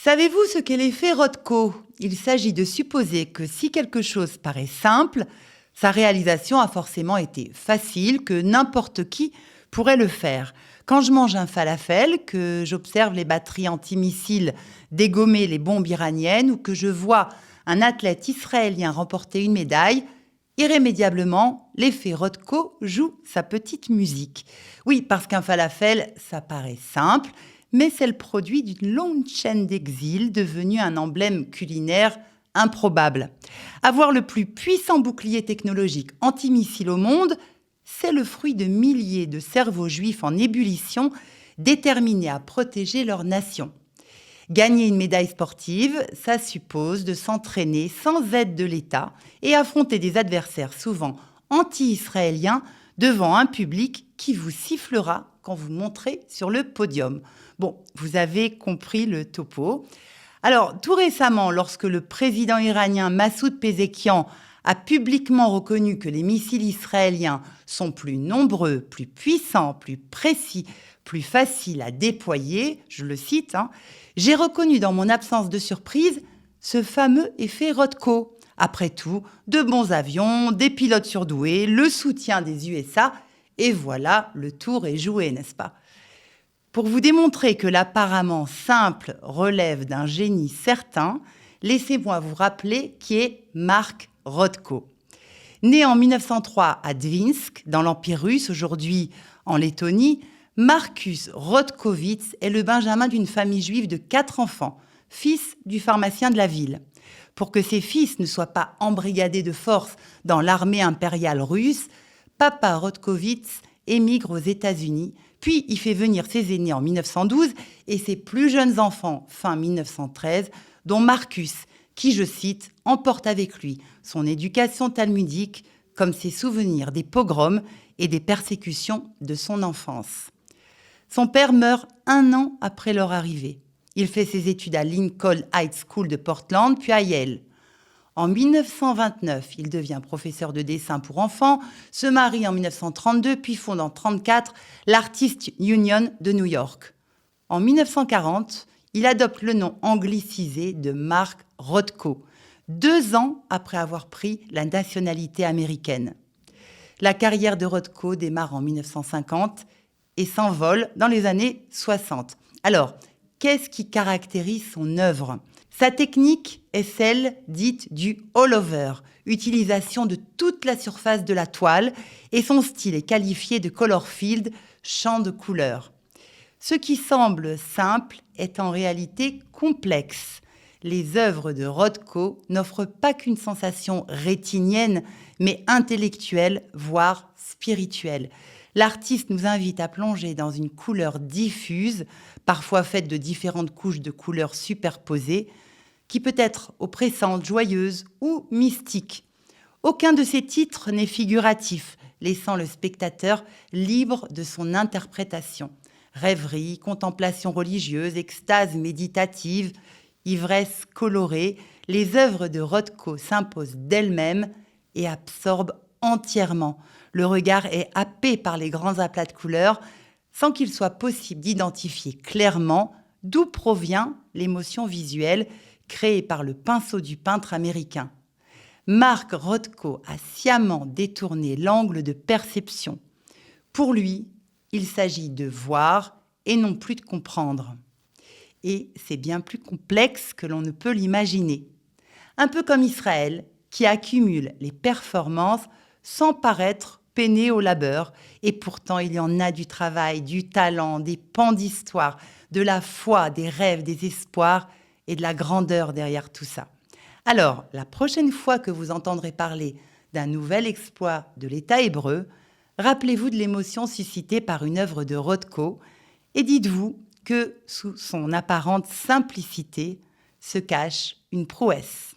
Savez-vous ce qu'est l'effet Rothko ? Il s'agit de supposer que si quelque chose paraît simple, sa réalisation a forcément été facile, que n'importe qui pourrait le faire. Quand je mange un falafel, que j'observe les batteries antimissiles dégommer les bombes iraniennes ou que je vois un athlète israélien remporter une médaille, irrémédiablement, l'effet Rothko joue sa petite musique. Oui, parce qu'un falafel, ça paraît simple, mais c'est le produit d'une longue chaîne d'exil devenue un emblème culinaire improbable. Avoir le plus puissant bouclier technologique antimissile au monde, c'est le fruit de milliers de cerveaux juifs en ébullition déterminés à protéger leur nation. Gagner une médaille sportive, ça suppose de s'entraîner sans aide de l'État et affronter des adversaires souvent anti-israéliens devant un public qui vous sifflera quand vous monterez sur le podium. Bon, vous avez compris le topo. Alors, tout récemment, lorsque le président iranien Massoud Pezeshkian a publiquement reconnu que les missiles israéliens sont plus nombreux, plus puissants, plus précis, plus faciles à déployer, je le cite, j'ai reconnu dans mon absence de surprise ce fameux effet Rothko. Après tout, de bons avions, des pilotes surdoués, le soutien des USA, et voilà, le tour est joué, n'est-ce pas ? Pour vous démontrer que l'apparemment simple relève d'un génie certain, laissez-moi vous rappeler qui est Mark Rothko. Né en 1903 à Dvinsk, dans l'Empire russe, aujourd'hui en Lettonie, Marcus Rothkowitz est le benjamin d'une famille juive de 4 enfants, fils du pharmacien de la ville. Pour que ses fils ne soient pas embrigadés de force dans l'armée impériale russe, papa Rothkowitz émigre aux États-Unis, puis il fait venir ses aînés en 1912 et ses plus jeunes enfants fin 1913, dont Marcus, qui, je cite, emporte avec lui son éducation talmudique comme ses souvenirs des pogroms et des persécutions de son enfance. Son père meurt 1 an après leur arrivée. Il fait ses études à Lincoln High School de Portland, puis à Yale. En 1929, il devient professeur de dessin pour enfants, se marie en 1932, puis fonde en 1934 l'Artists Union de New York. En 1940, il adopte le nom anglicisé de Mark Rothko, 2 ans après avoir pris la nationalité américaine. La carrière de Rothko démarre en 1950 et s'envole dans les années 60. Alors, qu'est-ce qui caractérise son œuvre ? Sa technique est celle dite du all-over, utilisation de toute la surface de la toile, et son style est qualifié de color-field, champ de couleurs. Ce qui semble simple est en réalité complexe. Les œuvres de Rothko n'offrent pas qu'une sensation rétinienne, mais intellectuelle, voire spirituelle. L'artiste nous invite à plonger dans une couleur diffuse, parfois faite de différentes couches de couleurs superposées, qui peut être oppressante, joyeuse ou mystique. Aucun de ces titres n'est figuratif, laissant le spectateur libre de son interprétation. Rêverie, contemplation religieuse, extase méditative, ivresse colorée, les œuvres de Rothko s'imposent d'elles-mêmes et absorbent entièrement. Le regard est happé par les grands aplats de couleurs, sans qu'il soit possible d'identifier clairement d'où provient l'émotion visuelle créée par le pinceau du peintre américain. Mark Rothko a sciemment détourné l'angle de perception. Pour lui, il s'agit de voir et non plus de comprendre. Et c'est bien plus complexe que l'on ne peut l'imaginer. Un peu comme Israël, qui accumule les performances sans paraître peiné au labeur. Et pourtant, il y en a du travail, du talent, des pans d'histoire, de la foi, des rêves, des espoirs et de la grandeur derrière tout ça. Alors, la prochaine fois que vous entendrez parler d'un nouvel exploit de l'État hébreu, rappelez-vous de l'émotion suscitée par une œuvre de Rothko et dites-vous que sous son apparente simplicité se cache une prouesse.